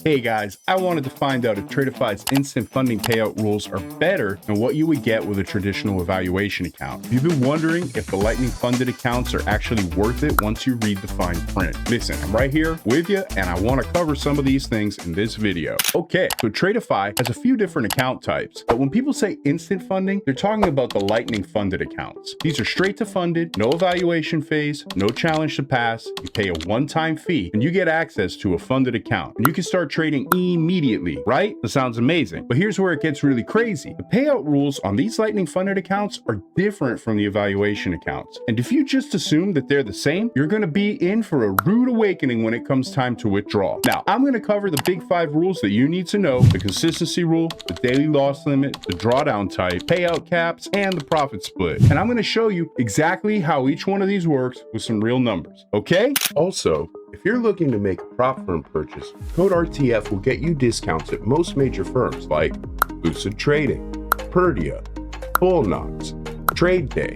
Hey guys, I wanted to find out if Tradify's instant funding payout rules are better than what you would get with a traditional evaluation account. If you've been wondering if the Lightning funded accounts are actually worth it once you read the fine print. Listen, I'm right here with you and I want to cover some of these things in this video. Okay, so Tradify has a few different account types, but when people say instant funding, they're talking about the Lightning funded accounts. These are straight to funded, no evaluation phase, no challenge to pass. You pay a one-time fee and you get access to a funded account and you can start trading immediately, right? That sounds amazing. But here's where it gets really crazy. The payout rules on these Lightning funded accounts are different from the evaluation accounts. And if you just assume that they're the same, you're going to be in for a rude awakening when it comes time to withdraw. Now, I'm going to cover the big 5 rules that you need to know: the consistency rule, the daily loss limit, the drawdown type, payout caps, and the profit split. And I'm going to show you exactly how each one of these works with some real numbers. Okay? Also, if you're looking to make a prop firm purchase, code RTF will get you discounts at most major firms like Lucid Trading, Perdia, Full Knox, Trade Day,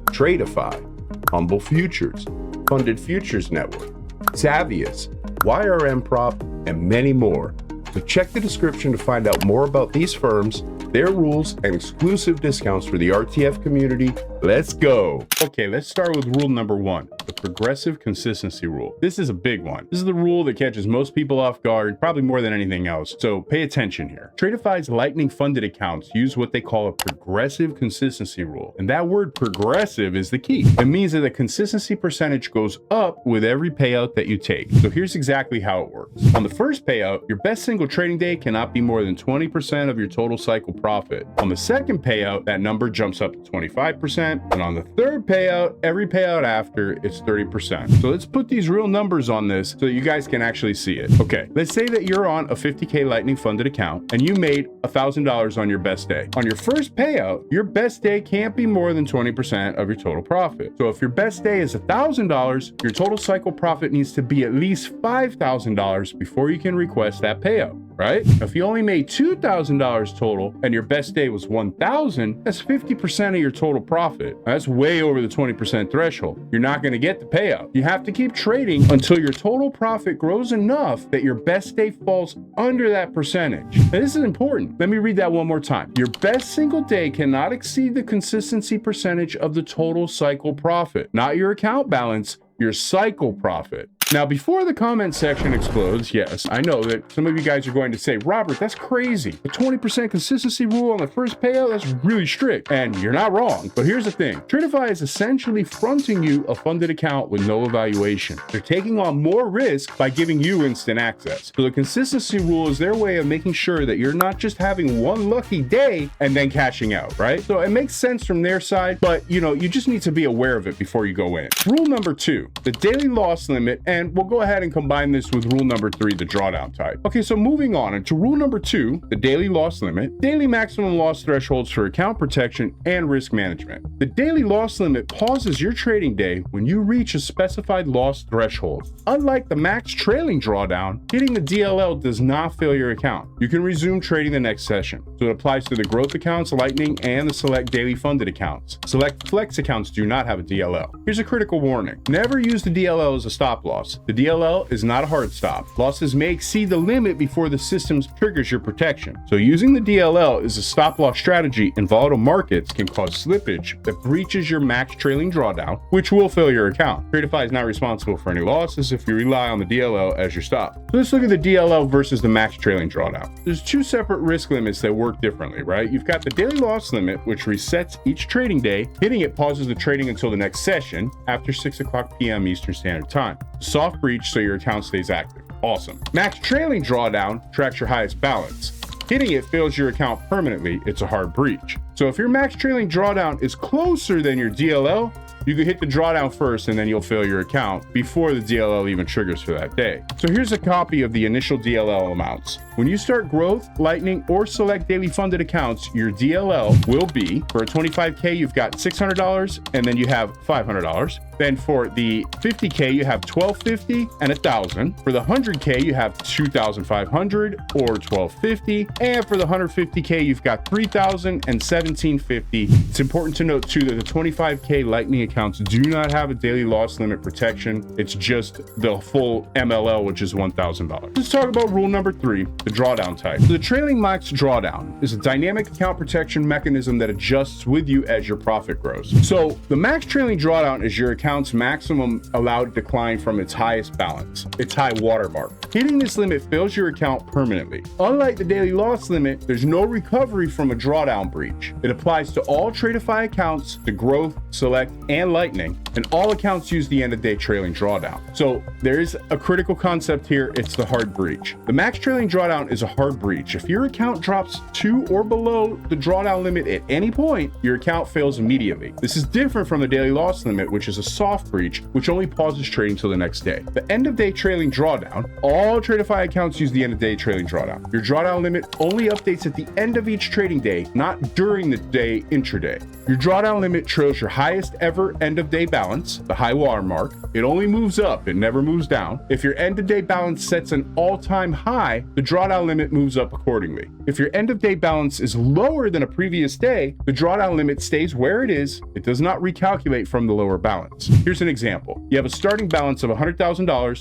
Tradify, Humble Futures, Funded Futures Network, Xavius, YRM Prop, and many more. So check the description to find out more about these firms, their rules, and exclusive discounts for the RTF community. Let's go. Okay, let's start with rule number 1, the progressive consistency rule. This is a big one. This is the rule that catches most people off guard, probably more than anything else. So pay attention here. Tradify's Lightning funded accounts use what they call a progressive consistency rule. And that word progressive is the key. It means that the consistency percentage goes up with every payout that you take. So here's exactly how it works. On the first payout, your best single trading day cannot be more than 20% of your total cycle profit. On the second payout, that number jumps up to 25%. And on the third payout, every payout after, it's 30%. So let's put these real numbers on this so that you guys can actually see it. Okay, let's say that you're on a 50K Lightning funded account and you made $1,000 on your best day. On your first payout, your best day can't be more than 20% of your total profit. So if your best day is $1,000, your total cycle profit needs to be at least $5,000 before you can request that payout. Right? If you only made $2,000 total and your best day was $1,000, that's 50% of your total profit. That's way over the 20% threshold. You're not going to get the payout. You have to keep trading until your total profit grows enough that your best day falls under that percentage. Now, this is important. Let me read that one more time. Your best single day cannot exceed the consistency percentage of the total cycle profit, not your account balance, your cycle profit. Now, before the comment section explodes, yes, I know that some of you guys are going to say, Robert, that's crazy. The 20% consistency rule on the first payout, that's really strict. And you're not wrong. But here's the thing. Tradify is essentially fronting you a funded account with no evaluation. They're taking on more risk by giving you instant access. So the consistency rule is their way of making sure that you're not just having one lucky day and then cashing out, right? So it makes sense from their side, but you just need to be aware of it before you go in. Rule number 2, the daily loss limit. And we'll go ahead and combine this with rule number 3, the drawdown type. Okay, so moving on into rule number 2, the daily loss limit, daily maximum loss thresholds for account protection and risk management. The daily loss limit pauses your trading day when you reach a specified loss threshold. Unlike the max trailing drawdown, hitting the DLL does not fail your account. You can resume trading the next session. So it applies to the growth accounts, Lightning, and the select daily funded accounts. Select flex accounts do not have a DLL. Here's a critical warning. Never use the DLL as a stop loss. The DLL is not a hard stop. Losses may exceed the limit before the system triggers your protection. So using the DLL as a stop loss strategy in volatile markets can cause slippage that breaches your max trailing drawdown, which will fail your account. Tradify is not responsible for any losses if you rely on the DLL as your stop. So let's look at the DLL versus the max trailing drawdown. There's 2 separate risk limits that work differently, right? You've got the daily loss limit, which resets each trading day. Hitting it pauses the trading until the next session after 6:00 p.m. Eastern Standard Time. Soft breach so your account stays active. Awesome. Max trailing drawdown tracks your highest balance. Hitting it fails your account permanently. It's a hard breach. So if your max trailing drawdown is closer than your DLL, you could hit the drawdown first and then you'll fail your account before the DLL even triggers for that day. So here's a copy of the initial DLL amounts. When you start growth, Lightning, or select daily funded accounts, your DLL will be, for a 25K, you've got $600 and then you have $500. Then for the 50K, you have 1250 and 1000. For the 100K, you have 2500 or 1250. And for the 150K, you've got 3000 and 1750. It's important to note too that the 25K Lightning accounts do not have a daily loss limit protection. It's just the full MLL, which is $1,000. Let's talk about rule number 3, the drawdown type. So the trailing max drawdown is a dynamic account protection mechanism that adjusts with you as your profit grows. So the max trailing drawdown is your account's maximum allowed decline from its highest balance, its high watermark. Hitting this limit fails your account permanently. Unlike the daily loss limit, there's no recovery from a drawdown breach. It applies to all Tradify accounts, the Growth, Select, and Lightning, and all accounts use the end of day trailing drawdown. So there is a critical concept here. It's the hard breach. The max trailing drawdown is a hard breach. If your account drops to or below the drawdown limit at any point, your account fails immediately. This is different from the daily loss limit, which is a soft breach, which only pauses trading till the next day. The end of day trailing drawdown, all Tradify accounts use the end of day trailing drawdown. Your drawdown limit only updates at the end of each trading day, not during the day intraday. Your drawdown limit trails your highest ever end of day balance, the high water mark. It only moves up, it never moves down. If your end of day balance sets an all-time high, the drawdown limit moves up accordingly. If your end of day balance is lower than a previous day, the drawdown limit stays where it is. It does not recalculate from the lower balance. Here's an example. You have a starting balance of $100,000,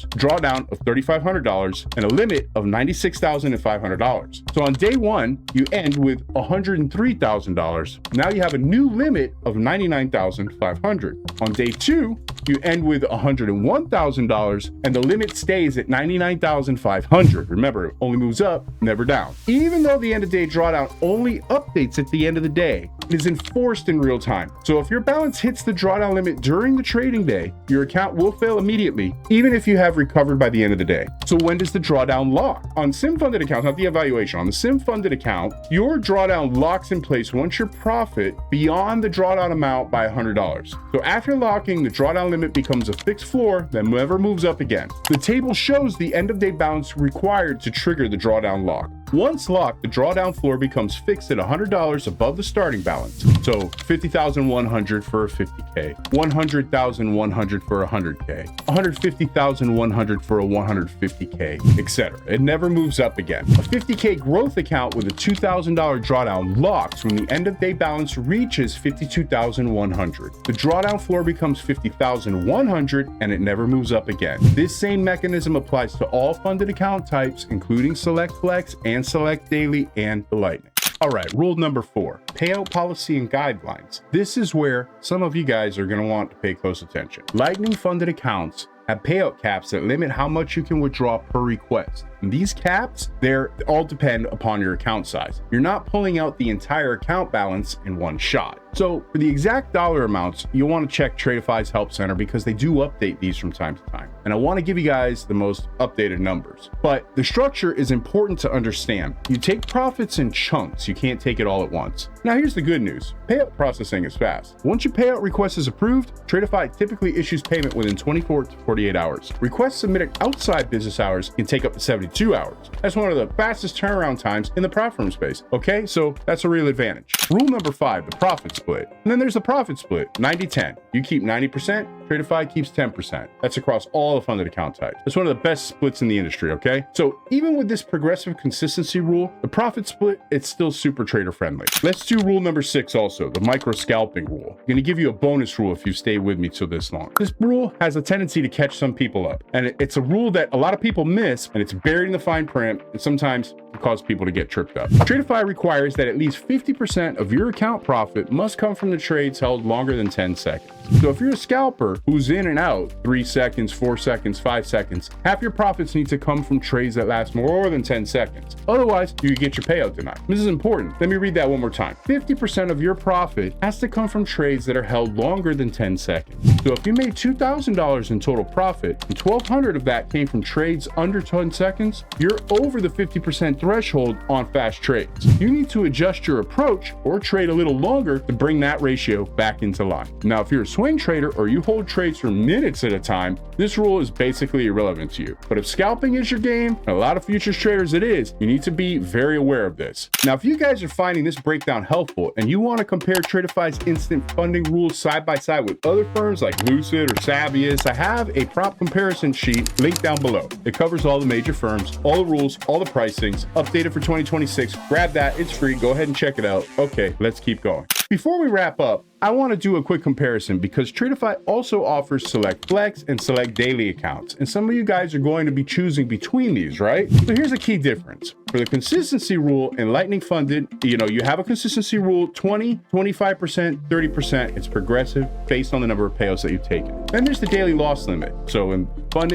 drawdown of $3,500, and a limit of $96,500. So on day 1, you end with $103,000. Now you have a new limit of $99,500. On day 2, you end with $101,000 and the limit stays at $99,500. Remember, it only moves up, never down. Even though the end of day drawdown only updates at the end of the day, it is enforced in real time. So if your balance hits the drawdown limit during the trading day, your account will fail immediately, even if you have recovered by the end of the day. So when does the drawdown lock? On sim funded accounts, not the evaluation, on the sim funded account, your drawdown locks in place once your profit beyond the drawdown amount by $100. So after locking, the drawdown limit becomes a fixed floor that never moves up again. The table shows the end of day balance required to trigger the drawdown lock. Once locked, the drawdown floor becomes fixed at $100 above the starting balance. So $50,100 for a 50K, $100,100 for a 100K, $150,100 for a 150K, etc. It never moves up again. A 50K growth account with a $2,000 drawdown locks when the end of day balance reaches $52,100. The drawdown floor becomes $50,100 and it never moves up again. This same mechanism applies to all funded account types, including Select Flex and Select Daily and the Lightning. All right, rule number 4, payout policy and guidelines. This is where some of you guys are going to want to pay close attention. Lightning funded accounts have payout caps that limit how much you can withdraw per request. And these caps, they're all depend upon your account size. You're not pulling out the entire account balance in one shot. So for the exact dollar amounts, you'll want to check Tradify's Help Center because they do update these from time to time. And I want to give you guys the most updated numbers. But the structure is important to understand. You take profits in chunks. You can't take it all at once. Now here's the good news. Payout processing is fast. Once your payout request is approved, Tradify typically issues payment within 24 to 48 hours. Requests submitted outside business hours can take up to 72 hours. That's one of the fastest turnaround times in the platform space. Okay, so that's a real advantage. Rule number 5, the profit split. And then there's the profit split, 90-10. You keep 90%, Tradify keeps 10%. That's across all the funded account types. It's one of the best splits in the industry, okay? So even with this progressive consistency rule, the profit split, it's still super trader friendly. Let's do rule number 6 also, the micro scalping rule. I'm gonna give you a bonus rule if you stay with me till this long. This rule has a tendency to catch some people up. And it's a rule that a lot of people miss, and it's buried in the fine print, and sometimes it causes people to get tripped up. Tradify requires that at least 50% of your account profit must come from the trades held longer than 10 seconds. So if you're a scalper who's in and out 3 seconds, 4 seconds, 5 seconds, half your profits need to come from trades that last more than 10 seconds. Otherwise, you get your payout denied. This is important. Let me read that one more time. 50% of your profit has to come from trades that are held longer than 10 seconds. So if you made $2,000 in total profit and $1,200 of that came from trades under 10 seconds, you're over the 50% threshold on fast trades. You need to adjust your approach or trade a little longer to bring that ratio back into line. Now, if you're a swing trader or you hold trades for minutes at a time, this rule is basically irrelevant to you. But if scalping is your game, and a lot of futures traders it is, you need to be very aware of this. Now, if you guys are finding this breakdown helpful and you want to compare Tradify's instant funding rules side by side with other firms like Lucid or Savius, I have a prop comparison sheet linked down below. It covers all the major firms, all the rules, all the pricings, updated for 2026. Grab that, it's free. Go ahead and check it out. Okay, let's keep going. Before we wrap up, I want to do a quick comparison because Tradify also offers Select Flex and Select Daily accounts. And some of you guys are going to be choosing between these, right? So here's a key difference. For the consistency rule in Lightning Funded, you have a consistency rule, 20, 25%, 30%. It's progressive based on the number of payouts that you've taken. Then there's the daily loss limit. So in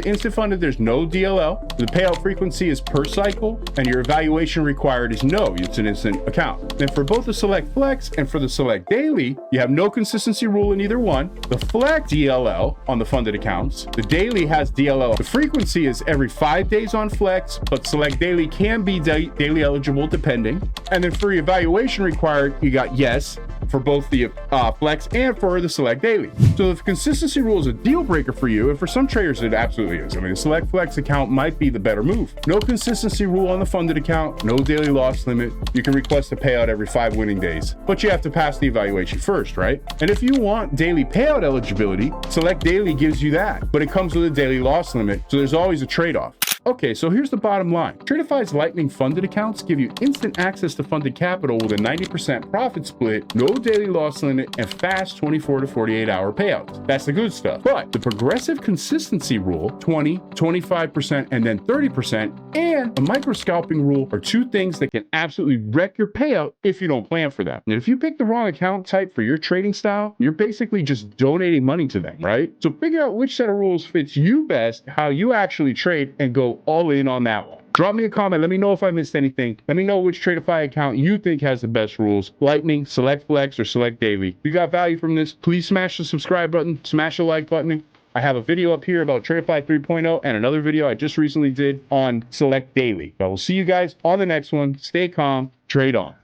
instant funded, there's no DLL. The payout frequency is per cycle and your evaluation required is no. It's an instant account. Then for both the Select Flex and for the Select Daily, you have no consistency rule in either one. The Flex DLL on the funded accounts. The Daily has DLL. The frequency is every 5 days on Flex, but Select Daily can be daily eligible depending. And then for evaluation required, you got yes for both the Flex and for the Select Daily. So if consistency rule is a deal breaker for you, and for some traders it absolutely is. I mean, the Select Flex account might be the better move. No consistency rule on the funded account, no daily loss limit. You can request a payout every 5 winning days, but you have to pass the evaluation first, right? And if you want daily payout eligibility, Select Daily gives you that, but it comes with a daily loss limit, so there's always a trade-off. Okay, so here's the bottom line. Tradify's Lightning funded accounts give you instant access to funded capital with a 90% profit split, no daily loss limit, and fast 24 to 48 hour payouts. That's the good stuff. But the progressive consistency rule, 20, 25%, and then 30%, and a micro scalping rule are two things that can absolutely wreck your payout if you don't plan for that. And if you pick the wrong account type for your trading style, you're basically just donating money to them, right? So figure out which set of rules fits you best, how you actually trade, and go all in on that one. Drop me a comment. Let me know if I missed anything. Let me know which Tradify account you think has the best rules. Lightning, Select Flex, or Select Daily. If you got value from this, please smash the subscribe button, smash the like button. I have a video up here about Tradify 3.0 and another video I just recently did on Select Daily. I will see you guys on the next one. Stay calm, trade on.